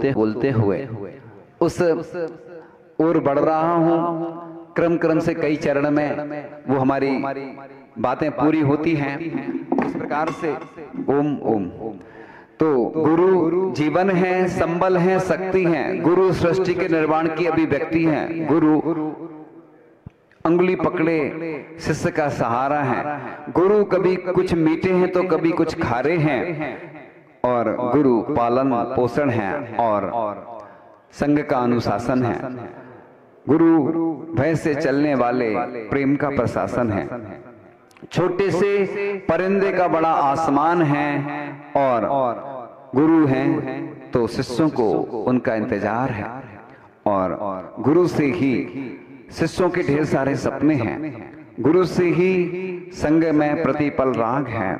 बोलते हुए उस ओर बढ़ रहा हूं। क्रम क्रम से कई चरण में वो हमारी बातें पूरी होती हैं। इस प्रकार से ओम ओम। तो गुरु जीवन है, संबल है, शक्ति है। गुरु सृष्टि के निर्माण की अभिव्यक्ति है। गुरु अंगुली पकड़े शिष्य का सहारा है। गुरु कभी कुछ मीठे हैं तो कभी कुछ खारे हैं, और गुरु पालन पोषण है और संग का अनुशासन है। गुरु भय से चलने वाले प्रेम का प्रशासन है। छोटे से परिंदे का बड़ा आसमान है, और गुरु हैं तो शिष्यों को उनका इंतजार है, और गुरु से ही शिष्यों के ढेर सारे सपने हैं। गुरु से ही संग में प्रतिपल राग है।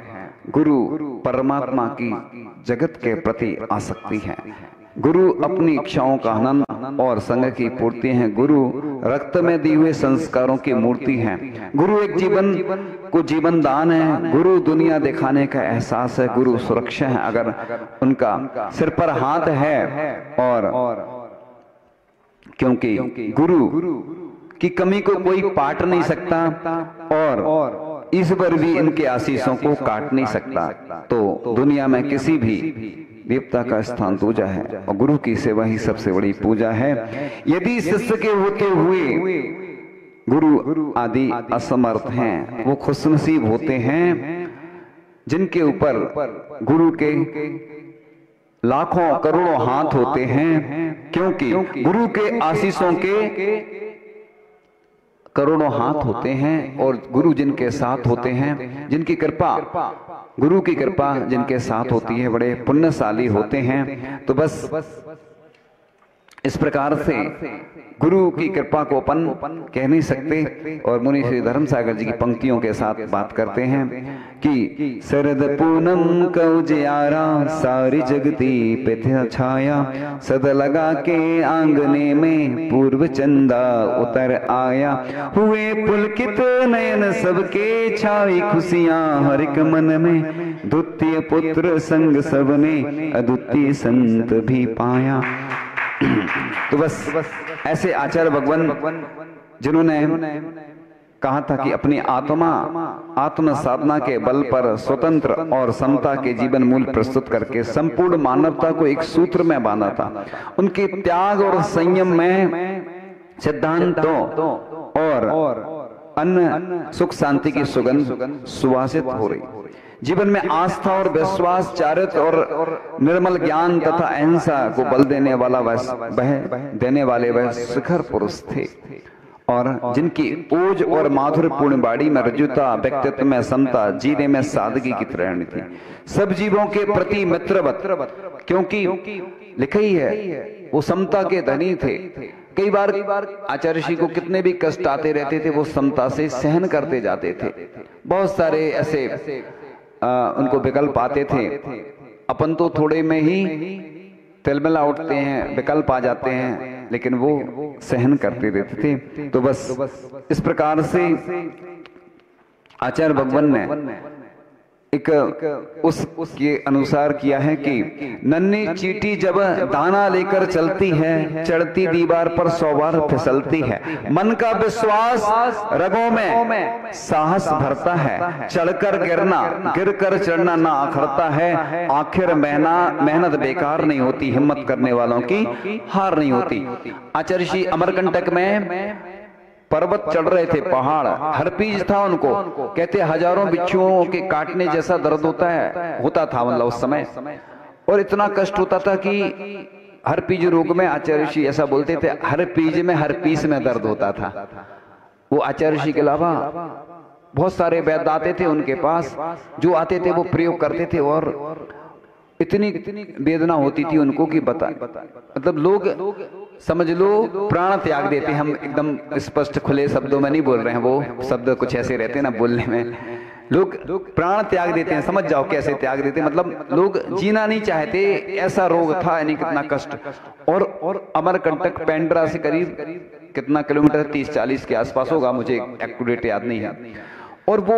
गुरु परमात्मा की जगत के प्रति आसक्ति है। गुरु अपनी इच्छाओं का हनन और संग की पूर्ति है। गुरु रक्त में दी हुए संस्कारों की मूर्ति है। गुरु एक जीवन को जीवन दान है। गुरु दुनिया दिखाने का एहसास है। गुरु सुरक्षा है अगर उनका सिर पर हाथ है, और क्योंकि गुरु की कमी को कोई पाट नहीं सकता, और ईश्वर भी इनके आशीषों को काट नहीं सकता। तो दुनिया में किसी भी देवता का स्थान दूजा है, और गुरु की सेवा ही सबसे बड़ी पूजा है। यदि शिष्य के होते हुए गुरु आदि असमर्थ हैं, वो खुशनसीब होते हैं जिनके ऊपर गुरु के लाखों करोड़ों हाथ होते हैं, क्योंकि गुरु के आशीषों के करोड़ों हाथ होते हैं। और गुरु जिनके साथ होते हैं, जिनकी कृपा, गुरु की कृपा जिनके साथ होती है, बड़े पुण्यशाली होते हैं। तो बस इस प्रकार से गुरु की कृपा को अपन कह नहीं सकते। और मुनि श्री धर्मसागर जी की पंक्तियों के साथ बात करते हैं कि शरद पूनम कौजियारा सारी जगती पे छाया, सद लगा के आंगने में पूर्व चंदा उतर आया, हुए पुलकित नयन सबके छाई खुशियां हर एक मन में, द्वितीय पुत्र संग सबने अद्वितीय संत भी पाया। तो बस ऐसे आचार्य भगवान जिन्होंने कहा था कि अपनी आत्म साधना के बल पर स्वतंत्र और समता के जीवन मूल प्रस्तुत करके संपूर्ण मानवता को एक सूत्र में बांधा था। उनके त्याग और संयम में सिद्धांतों और अन्य सुख शांति की सुगंध सुवासित हो रही। जीवन में आस्था और विश्वास, चारित्र और निर्मल ज्ञान तथा अहिंसा को बल देने वाला देने वाले वह शिखर पुरुष थे, और जिनकी ओज और माधुर्यपूर्ण बाड़ी में रजुता, व्यक्तित्व में समता, जीने में सादगी की त्रिवेणी थी। सब जीवों के प्रति मित्रवत, क्योंकि लिखा ही है वो समता के धनी थे। कई बार आचार्य ऋषि को कितने भी कष्ट आते रहते थे, वो समता से सहन करते जाते थे। बहुत सारे ऐसे उनको विकल्प आते थे। अपन तो थोड़े में ही तिलमिला उठते हैं, विकल्प आ जाते हैं, लेकिन वो सहन करते रहते थे। तो बस इस प्रकार से आचार्य भगवान ने एक उसके अनुसार किया है कि नन्ही चींटी जब दाना लेकर चलती है, चढ़ती दीवार पर 100 बार फिसलती है। मन का विश्वास रगों में साहस भरता है, चढ़कर गिरना, गिरकर चढ़ना ना अखरता है। आखिर मेहनत बेकार नहीं होती, हिम्मत करने वालों की हार नहीं होती। आचार्य ऋषि अमरकंटक में पर्वत चढ़ रहे थे, पहाड़, हरपीज था उनको, कहते हजारों बिच्छुओं के काटने जैसा दर्द होता था मतलब उस समय, और इतना कष्ट होता था कि हरपीज रोग में आचार्य ऋषि ऐसा बोलते थे, हरपीज में हर पीस में दर्द होता था। वो आचार्य ऋषि के अलावा बहुत सारे वैद्य आते थे उनके पास, जो आते थे वो प्रयोग करते थे, और इतनी वेदना होती थी उनको कि मतलब लोग समझ लो प्राण त्याग देते। हम एकदम स्पष्ट खुले शब्दों में नहीं बोल रहे हैं, वो शब्द कुछ ऐसे रहते हैं ना बोलने में, लोग प्राण त्याग देते हैं। समझ जाओ कैसे त्याग देते, मतलब लोग जीना नहीं चाहते, ऐसा रोग था, यानी कितना कष्ट। और अमरकंटक पेंड्रा से करीब कितना किलोमीटर, 30-40 के आसपास होगा, मुझे एक्यूरेट याद नहीं है। और वो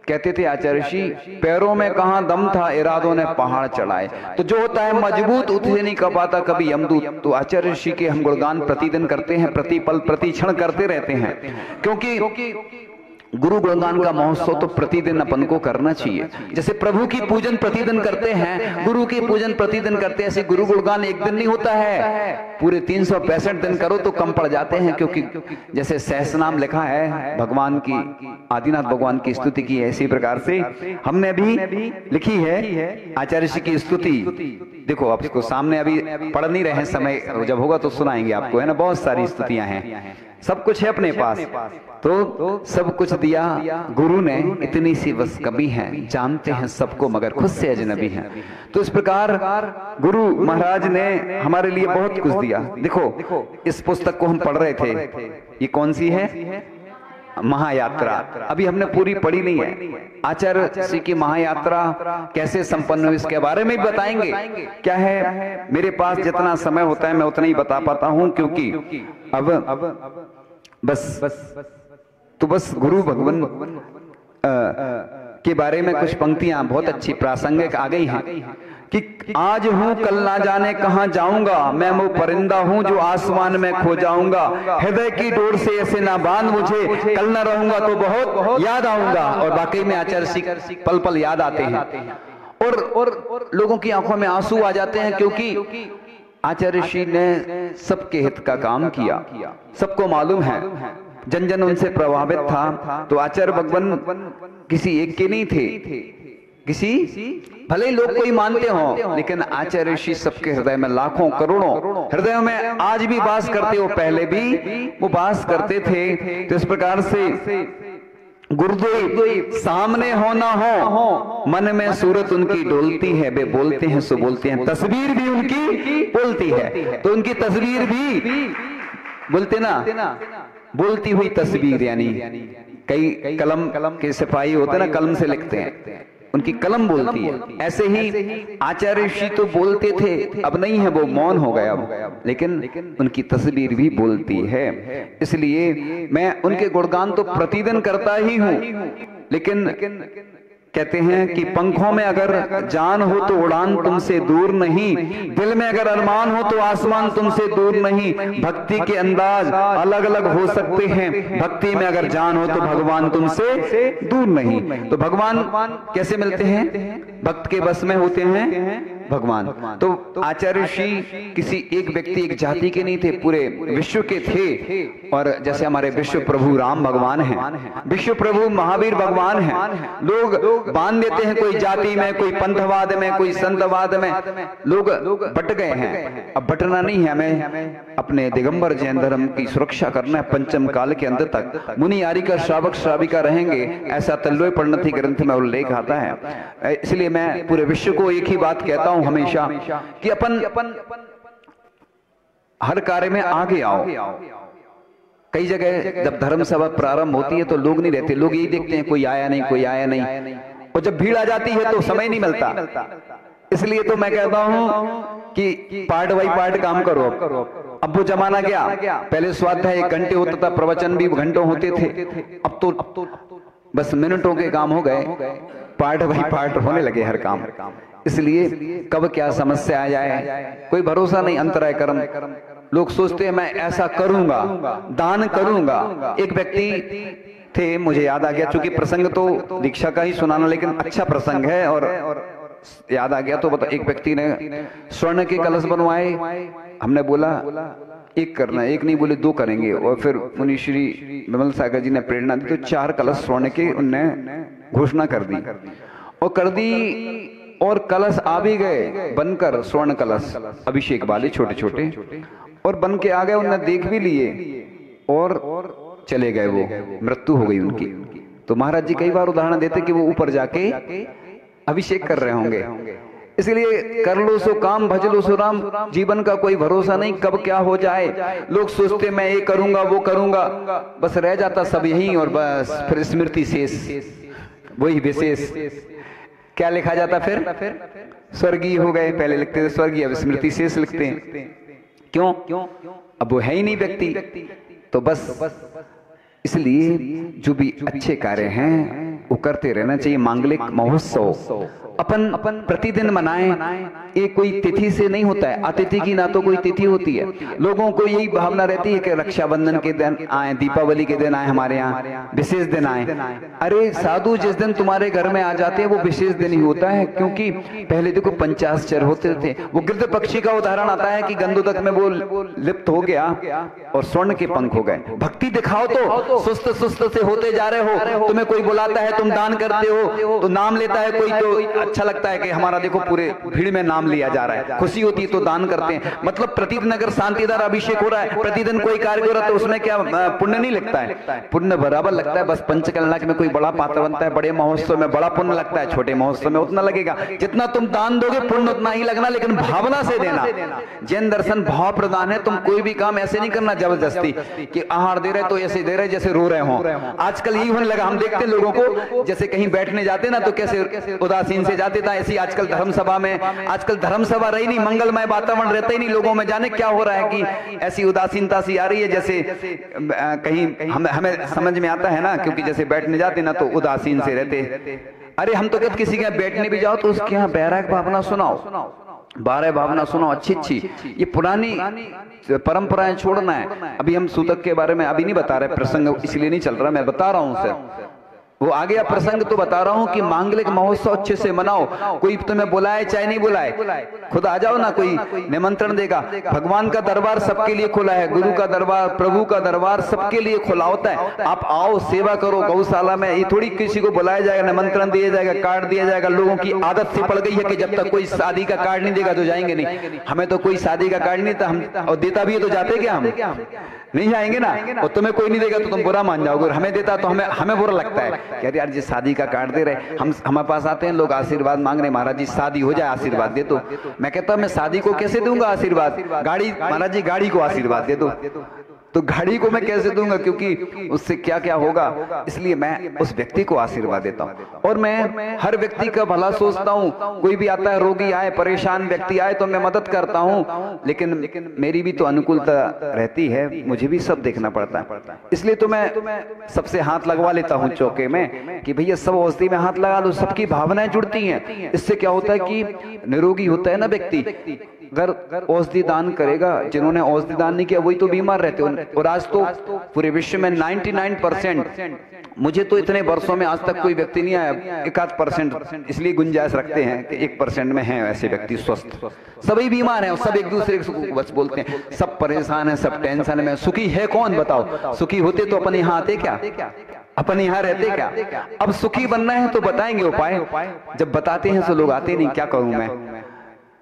कहते थे आचार्य ऋषि, पैरों में कहां दम था, इरादों ने पहाड़ चढ़ाए। तो जो होता है मजबूत उसे नहीं कर पाता कभी यमदूत। तो आचार्य ऋषि के हम गुणगान प्रतिदिन करते हैं, प्रतिपल प्रति क्षण करते रहते हैं, क्योंकि गुरु गुणगान का महोत्सव तो प्रतिदिन अपन को करना चाहिए। जैसे प्रभु की पूजन प्रतिदिन करते हैं, गुरु की पूजन प्रतिदिन करते हैं, ऐसे गुरु गुणगान एक दिन नहीं होता है, पूरे 365 दिन करो तो कम पड़ जाते हैं। क्योंकि जैसे सहस्रनाम लिखा है भगवान की, आदिनाथ भगवान की स्तुति की है, इसी प्रकार से हमने भी लिखी है आचार्य ऋषि की स्तुति। देखो आप इसको सामने अभी पढ़ नहीं रहे हैं, समय जब होगा तो सुनाएंगे आपको, है ना। बहुत सारी स्तुतियां हैं, सब कुछ है अपने पास, तो सब कुछ दिया गुरु ने, इतनी सी बस कमी है, जानते हैं सबको मगर खुद से अजनबी हैं। तो इस प्रकार गुरु महाराज ने हमारे लिए बहुत कुछ दिया। देखो इस पुस्तक को हम पढ़ रहे थे, ये कौन सी है? महायात्रा। अभी हमने पूरी पढ़ी नहीं है। आचार्य ऋषि की महायात्रा कैसे संपन्न हुई इसके बारे में भी बताएंगे। क्या है, मेरे पास जितना समय होता है मैं उतना ही बता पाता हूं, क्योंकि अब बस गुरु भगवान के बारे में कुछ पंक्तियां बहुत अच्छी प्रासंगिक आ गई हैं कि आज हूं कल ना जाने कहां जाऊंगा, मैं वो परिंदा हूं जो आसमान में खो जाऊंगा, हृदय की डोर से ऐसे ना बांध मुझे, कल ना रहूंगा तो बहुत याद आऊंगा। और वाकई में आचार्य पल पल याद आते हैं, और लोगों की आंखों में आंसू आ जाते हैं, क्योंकि आचार्य ऋषि ने सबके हित का काम किया। सबको मालूम है जन जन उनसे प्रभावित था। तो आचार्य भगवान किसी एक के नहीं थे, किसी भले ही लोग कोई मानते हो, लेकिन आचार्य ऋषि सबके हृदय में लाखों करोड़ों हृदयों में आज भी वास करते हो, पहले भी वो वास करते थे। तो इस प्रकार से गुरुदेव सामने हो ना हो, मन में सूरत उनकी डोलती है, वे बोलते हैं सो बोलते हैं, तस्वीर भी उनकी बोलती है। तो उनकी तस्वीर भी बोलते ना, बोलती हुई तस्वीर, यानी कई कलम के सिपाही होते ना, कलम से लिखते हैं, उनकी कलम बोलती है। ऐसे ही आचार्य ऋषि तो बोलते थे, अब नहीं है, वो मौन हो गया अब, लेकिन उनकी तस्वीर भी बोलती है। इसलिए मैं उनके गुणगान तो प्रतिदिन करता ही हूं, लेकिन कहते हैं कि पंखों में अगर जान हो तो उड़ान तुमसे दूर नहीं, दिल में अगर अरमान हो तो आसमान तुमसे दूर नहीं। भक्ति के अंदाज अलग अलग हो सकते हैं, भक्ति में अगर जान हो तो भगवान तुमसे दूर नहीं। तो भगवान कैसे मिलते हैं? भक्त के बस में होते हैं भगवान। तो आचार्य ऋषि किसी एक व्यक्ति एक जाति के नहीं थे, पूरे विश्व के थे। और जैसे हमारे विश्व प्रभु राम भगवान हैं, विश्व प्रभु महावीर भगवान हैं। लोग बांध देते हैं कोई जाति में, कोई पंथवाद में, कोई संतवाद में, लोग बट गए हैं। अब बटना नहीं है, हमें अपने दिगंबर जैन धर्म की सुरक्षा करना है। पंचम काल के अंत तक मुनि आर्य का श्रावक श्राविका रहेंगे, ऐसा तल्लोय प्रणति ग्रंथ में उल्लेख आता है। इसलिए मैं पूरे विश्व को एक ही बात कहता हूं हमेशा कि अपन हर कार्य में आगे आओ। कई जगह जब धर्म सभा प्रारंभ होती है तो लोग नहीं रहते, लोग यही देखते हैं कोई आया नहीं, कोई आया नहीं, और जब भीड़ आ जाती है तो समय नहीं मिलता। इसलिए तो मैं कहता हूं कि पार्ट बाई पार्ट काम करो। अब वो जमाना गया, पहले स्वाध्याय 1 घंटे होता था, प्रवचन भी घंटों होते थे, अब तो बस मिनटों के काम हो गए, पार्ट बाई पार्ट होने लगे हर काम। इसलिए कब क्या समस्या आ जाए कोई भरोसा नहीं। अंतराय कर्म, लोग सोचते हैं मैं ऐसा करूंगा, दान करूंगा। एक व्यक्ति थे, मुझे याद आ गया, चूंकि प्रसंग तो दीक्षा का ही सुनाना, लेकिन अच्छा प्रसंग है और याद आ गया तो बता। एक व्यक्ति ने स्वर्ण के कलश बनवाए, हमने बोला एक करना, एक नहीं बोले 2 करेंगे। और फिर मुनि श्री विमल सागर जी ने प्रेरणा दी तो 4 कलश स्वर्ण के उनने घोषणा कर दी और कलश आ भी गए बनकर, स्वर्ण कलश अभिषेक वाले छोटे छोटे, और बन के आ गए। उन्होंने देख भी लिए और चले गए, वो मृत्यु हो गई उनकी। तो महाराज जी कई बार उदाहरण देते कि वो ऊपर जाके अभिषेक कर रहे होंगे। इसलिए कर लो सो काम, भज लो सो राम। जीवन का कोई भरोसा नहीं, कब क्या हो जाए। लोग सोचते मैं ये करूंगा वो करूंगा, बस रह जाता सब यही, और बस फिर स्मृति शेष, वही विशेष क्या लिखा जाता, फिर स्वर्गीय हो गए। पहले लिखते थे स्वर्गीय, अब स्मृति शेष लिखते हैं। क्यों? अब वो है ही नहीं व्यक्ति। तो बस इसलिए जो भी अच्छे कार्य हैं वो करते रहना चाहिए। मांगलिक महोत्सव अपन प्रतिदिन मनाएं। ये कोई तिथि से नहीं होता है, अतिथि की ना तो कोई तिथि होती है। लोगों को यही भावना रहती है कि रक्षाबंधन के दिन आए, दीपावली के दिन आए, हमारे यहाँ विशेष दिन आए। अरे साधु, जिस दिन तुम्हारे घर में आ जाते हैं वो विशेष दिन ही होता है, क्योंकि पहले देखो पंचाश्चर्य होते थे। वो गिरध पक्षी का उदाहरण आता है कि गंधोदक में वो लिप्त हो गया और स्वर्ण के पंख हो गए। भक्ति दिखाओ तो सुस्त सुस्त से होते जा रहे हो। तुम्हें कोई बुलाता है, तुम दान करते हो, तो नाम लेता है कोई, तो अच्छा लगता है कि हमारा देखो पूरे भीड़ में नाम लिया जा रहा है, खुशी होती है तो दान करते हैं। मतलब प्रतिदिन अगर शांतिदार अभिषेक हो रहा है, प्रतिदिन कोई कार्य हो रहा है, तो उसमें क्या पुण्य नहीं लगता है? पुण्य बराबर लगता है। बस पंचकल्याण में कोई बड़ा पात्र बनता है, बड़े महोत्सव में बड़ा पुण्य लगता है, छोटे महोत्सव में उतना लगेगा। जितना तुम दान दोगे पुण्य उतना ही लगना, लेकिन भावना से देना। जैन दर्शन भाव प्रदान है। तुम कोई भी काम ऐसे नहीं करना जबरदस्ती कि आहार दे रहे तो ऐसे दे रहे जैसे रो रहे हो। आजकल यही होने लगा। हम देखते हैं लोगों को, जैसे कहीं बैठने जाते ना तो कैसे उदासीन से जाते था, ऐसी आजकल धर्मसभा में, आजकल धर्मसभा रही नहीं, मंगलमय वातावरण रहता ही नहीं लोगों में। जाने क्या हो रहा है कि ऐसी उदासीनता सी आ रही है, जैसे कहीं हमें समझ में आता है ना, क्योंकि जैसे बैठने जाते ना तो उदासीन से रहते। अरे हम तो कहते किसी के बैठने भी जाओ तो उसके यहाँ बैराग भावना सुनाओ, 12 भावना सुनाओ अच्छी अच्छी। ये पुरानी परंपराएं छोड़ना है। अभी हम सूतक के बारे में अभी नहीं बता रहे, प्रसंग इसलिए नहीं चल रहा, मैं बता रहा हूं सर, वो आ गया प्रसंग तो बता रहा हूं कि मांगलिक महोत्सव अच्छे से मनाओ। कोई तुम्हें बुलाए चाहे नहीं बुलाए, खुद आ जाओ ना, कोई निमंत्रण देगा। भगवान का दरबार सबके लिए खुला है, गुरु का दरबार, प्रभु का दरबार सबके लिए खुला होता है। आप आओ, सेवा करो गौशाला में। ये थोड़ी किसी को बुलाया जाएगा, निमंत्रण दिया जाएगा, कार्ड दिया जाएगा। लोगों की आदत से पड़ गई है कि जब तक कोई शादी का कार्ड नहीं देगा तो जाएंगे नहीं। हमें तो कोई शादी का कार्ड नहीं था, हम और देता भी है तो जाते क्या, हम नहीं जाएंगे ना। और तुम्हें कोई नहीं देगा तो तुम बुरा मान जाओगे, हमें देता तो हमें बुरा लगता है कि अरे यार जी शादी का कार्ड दे रहे। हम हमारे पास आते हैं लोग आशीर्वाद मांग रहे, महाराज जी शादी हो जाए आशीर्वाद दे दो। मैं कहता हूं मैं शादी को कैसे दूंगा आशीर्वाद? गाड़ी, महाराज जी गाड़ी को आशीर्वाद दे दो। तो गाड़ी को मैं कैसे दूंगा, क्योंकि उससे क्या क्या होगा। इसलिए मैं उस व्यक्ति को आशीर्वाद देता हूं और मैं हर व्यक्ति का भला सोचता हूं। कोई भी आता है, रोगी आए, परेशान व्यक्ति आए तो मैं मदद करता हूं, लेकिन मेरी भी तो अनुकूलता रहती है, मुझे भी सब देखना पड़ता है। इसलिए तो मैं सबसे हाथ लगवा लेता हूं चौके में कि भैया सब औषधि में हाथ लगा लो, सबकी भावनाएं जुड़ती हैं। इससे क्या होता है कि निरोगी होता है ना व्यक्ति। अगर औषधि दान करेगा, जिन्होंने औषधि दान नहीं किया वही तो बीमार रहते हैं। और आज तो पूरे विश्व में 99%, मुझे तो इतने वर्षों में आज तक कोई व्यक्ति नहीं आया, 1-8% इसलिए गुंजाइश रखते हैं कि 1% में हैं ऐसे व्यक्ति स्वस्थ। सभी बीमार हैं और सब एक दूसरे को बस बोलते हैं, सब परेशान है, सब टेंशन में। सुखी है कौन बताओ? सुखी होते तो अपन यहाँ आते क्या, अपन यहाँ रहते क्या? अब सुखी बनना है तो बताएंगे उपाय, जब बताते हैं तो लोग आते नहीं। क्या करूं मैं?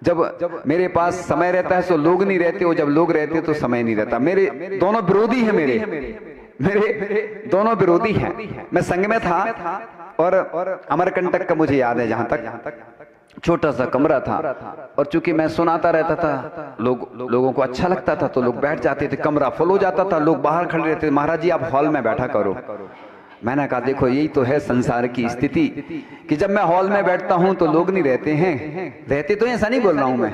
जब मेरे पास समय रहता है तो लोग नहीं रहते, और जब लोग रहते तो समय नहीं रहता। मेरे दोनों विरोधी हैं, मेरे दोनों विरोधी हैं। मैं संघ में था और अमरकंटक का मुझे याद है, जहां तक छोटा सा कमरा था, और चूंकि मैं सुनाता रहता था, लोगों को अच्छा लगता था तो लोग बैठ जाते थे। कमरा फुल हो जाता था, लोग बाहर खड़े रहते थे, महाराज जी आप हॉल में बैठा करो। मैंने कहा देखो यही तो है संसार की स्थिति कि जब मैं हॉल में बैठता हूं तो लोग नहीं रहते हैं। रहते तो ऐसा नहीं बोल रहा हूं मैं,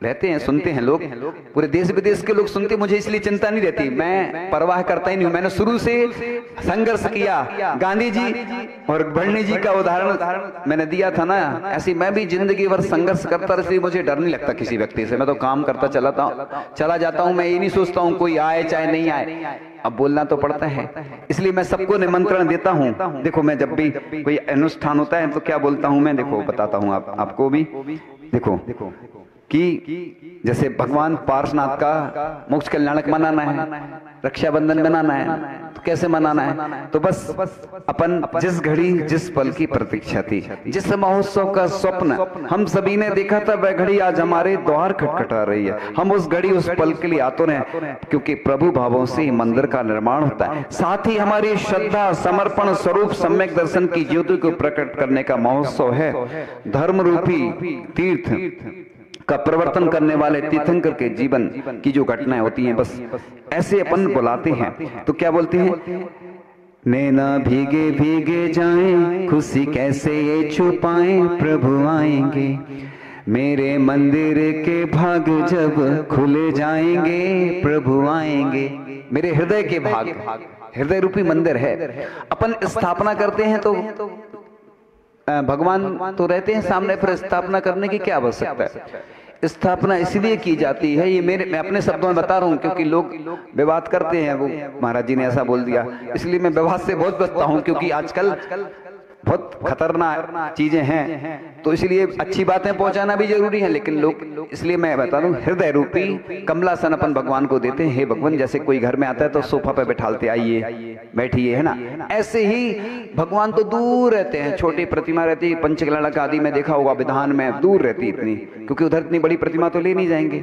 रहते हैं, सुनते हैं लोग, पूरे देश विदेश के लोग सुनते, मुझे इसलिए चिंता नहीं रहती, मैं परवाह करता ही नहीं हूं। मैंने शुरू से संघर्ष किया। गांधी जी और भरणी जी का उदाहरण मैंने दिया था ना, ऐसी मैं भी जिंदगी भर संघर्ष करता, इसलिए मुझे डर नहीं लगता किसी व्यक्ति से। मैं तो काम करता चला जाता हूं। मैं ये नहीं सोचता हूं कोई आए चाहे नहीं आए, अब बोलना तो पड़ता है, इसलिए मैं सबको निमंत्रण देता हूं। देखो मैं जब भी कोई अनुष्ठान होता है तो क्या बोलता हूं मैं, देखो बताता हूं आपको भी। देखो कि जैसे भगवान पार्श्वनाथ का मोक्ष कल्याणक मनाना है, रक्षाबंधन मनाना है, तो कैसे मनाना है? तो बस अपन जिस घड़ी जिस पल की प्रतीक्षा थी, जिस महोत्सव का स्वप्न हम सभी ने देखा था, वह घड़ी आज हमारे द्वार खटखटा रही है। हम उस घड़ी उस पल के लिए आतुर हैं, क्योंकि प्रभु भावों से ही मंदिर का निर्माण होता है। साथ ही हमारी श्रद्धा समर्पण स्वरूप सम्यक दर्शन की ज्योति को प्रकट करने का महोत्सव है। धर्म रूपी तीर्थ का प्रवर्तन करने वाले तीर्थंकर के जीवन की जो घटनाएं होती हैं, बस ऐसे अपन बुलाते हैं। तो क्या बोलते हैं? नैना भीगे भीगे जाएं, खुशी कैसे ये छुपाएं, प्रभु आएंगे मेरे मंदिर के भाग जब खुले जाएंगे, प्रभु आएंगे। मेरे हृदय के भाग, हृदय रूपी मंदिर है, अपन स्थापना करते हैं तो भगवान तो रहते हैं सामने, पर स्थापना करने की क्या आवश्यकता है। स्थापना इसलिए की जाती है, ये मैं अपने शब्दों में बता रहा हूँ, क्योंकि लोग विवाद करते हैं, वो महाराज जी ने ऐसा बोल दिया, इसलिए मैं विवाद से बहुत बचता हूँ, क्योंकि आजकल बहुत खतरनाक चीजें हैं, तो इसलिए अच्छी बातें पहुंचाना भी जरूरी है। लेकिन लोग, इसलिए मैं बता रहा हूँ, हृदय रूपी कमलासन अपन भगवान को देते हैं। हे भगवान, जैसे कोई घर में आता है तो सोफा पे बैठालते, आइए बैठिए, है ना, ऐसे ही भगवान तो दूर रहते हैं। छोटी प्रतिमा रहती है, पंचकलड़क आदि में देखा होगा, विधान में दूर रहती इतनी, क्योंकि उधर इतनी बड़ी प्रतिमा तो ले नहीं जाएंगे,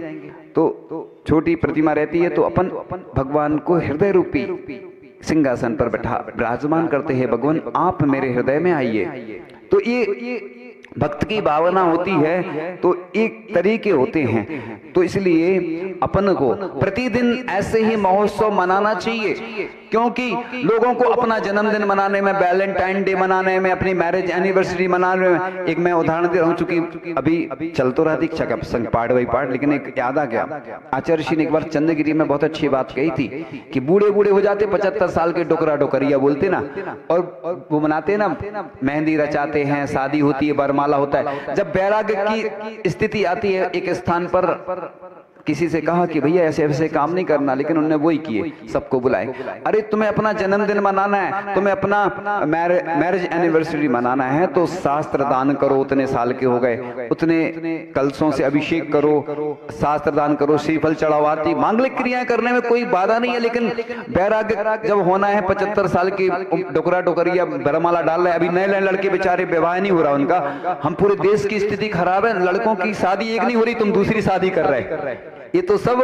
तो छोटी प्रतिमा रहती है। तो अपन भगवान को हृदय रूपी सिंहासन पर बैठा विराजमान करते हैं। भगवान आप मेरे हृदय में आइए। तो ये भक्त की भावना होती है, तो एक तरीके होते हैं। तो इसलिए अपन को प्रतिदिन ऐसे ही महोत्सव मनाना चाहिए, क्योंकि लोगों को अपना जन्मदिन मनाने में, वैलेंटाइन डे मनाने में, अपनी मैरिज एनिवर्सरी मनाने में, एक मैं उदाहरण दे रहा हूँ, चूंकि अभी चल तो रहा दीक्षा का प्रसंग पाठ वही पाठ, लेकिन एक याद आ गया। आचार्य श्री ने एक बार चंद्रगिरी में बहुत अच्छी बात कही थी कि बूढ़े बूढ़े हो जाते, 75 साल के डोकरा डोकरिया बोलते ना, और वो मनाते ना, मेहंदी रचाते हैं, शादी होती है, बरमाला होता है। जब वैराग्य की स्थिति आती है, एक स्थान पर किसी से कहा कि भैया ऐसे ऐसे काम नहीं करना, लेकिन उन्होंने वही किए, सबको बुलाए। अरे तुम्हें अपना जन्मदिन मनाना है, तुम्हें अपना मैरिज एनिवर्सरी मनाना है, तो शास्त्र दान करो, उतने साल के हो गए, उतने कलशों से अभिषेक करो, शास्त्र दान करो, श्रीफल चढ़ाओ, आरती, मांगलिक क्रियाएं करने में कोई बाधा नहीं है। लेकिन वैराग्य जब होना है, 75 साल की डोकरा डोकरिया बरमाला डाल रहे, अभी नए नए लड़के बेचारे विवाह नहीं हो रहा उनका, हम पूरे देश की स्थिति खराब है, लड़कों की शादी एक नहीं हो रही, तुम दूसरी शादी कर रहे। ये तो सब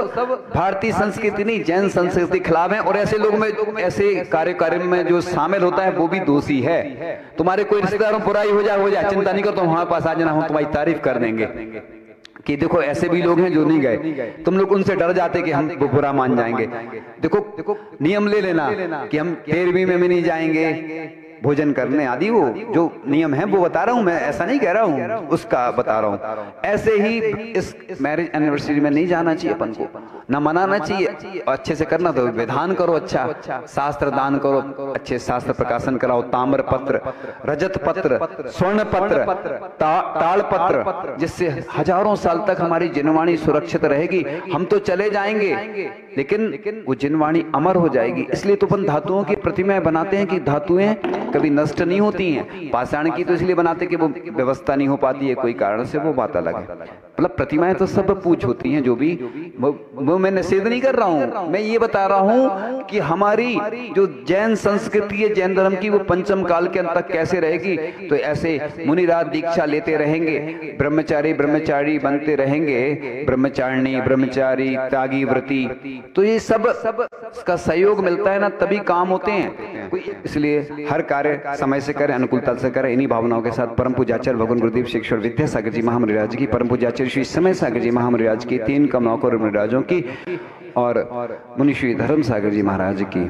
भारतीय संस्कृति नहीं, जैन संस्कृति खिलाफ है। और ऐसे लोग में, ऐसे कार्य में जो शामिल होता है वो भी दोषी है। तुम्हारे कोई रिश्तेदारों बुराई हो जाए, चिंता नहीं करो, तुम हमारे पास आ जाना, हम तुम्हारी तारीफ कर देंगे। कि देखो ऐसे भी लोग हैं जो नहीं गए, तुम लोग उनसे डर जाते कि हम बुरा मान जाएंगे। देखो नियम ले लेना कि हम 13वीं में भी नहीं जाएंगे भोजन करने आदि, वो जो नियम है वो बता रहा हूं मैं, ऐसा नहीं कह रहा हूं, उसका बता रहा हूं। ऐसे ही इस मैरिज एनिवर्सरी में नहीं जाना चाहिए अपन को, ना मनाना चाहिए। अच्छे से करना तो विधान करो, अच्छा शास्त्र दान करो, अच्छे शास्त्र प्रकाशन कराओ, ताम्र पत्र, रजत पत्र, स्वर्ण पत्र, ताड़ पत्र, जिससे हजारों साल तक हमारी जिनवाणी सुरक्षित रहेगी। हम तो चले जाएंगे, लेकिन वो जिनवाणी अमर हो जाएगी। इसलिए तो अपन धातुओं की प्रतिमाएं बनाते हैं कि धातुएं कभी नष्ट नहीं होती हैं। पाषाण की तो इसलिए बनाते कि वो व्यवस्था नहीं हो पाती है कोई कारण से, वो बात अलग है। मतलब प्रतिमाएं तो सब पूज होती हैं, जो भी वो मैं निषेध नहीं कर रहा हूं, मैं ये बता रहा हूं कि हमारी जो जैन संस्कृति है, जैन धर्म की, वो पंचम काल के अंत तक कैसे रहेगी। तो ऐसे मुनिराज दीक्षा लेते रहेंगे, ब्रह्मचारी बनते रहेंगे, ब्रह्मचारिणी, ब्रह्मचारी, त्यागी, व्रती, तो ये सब का सहयोग मिलता है ना, तभी काम होते हैं। इसलिए हर कार्य समय से करें, अनुकूलता से करें। इन्हीं भावनाओं के साथ परम पूज्याचार्य भगवान गुरुदेव श्री ईश्वर विद्यासागर जी महामुनिराज की, परम पूज्याचार्य श्री समय सागर जी महामुनिराज की, 3 कमलाओं को मुनिराजों की, और मुनि श्री धर्म सागर जी महाराज की।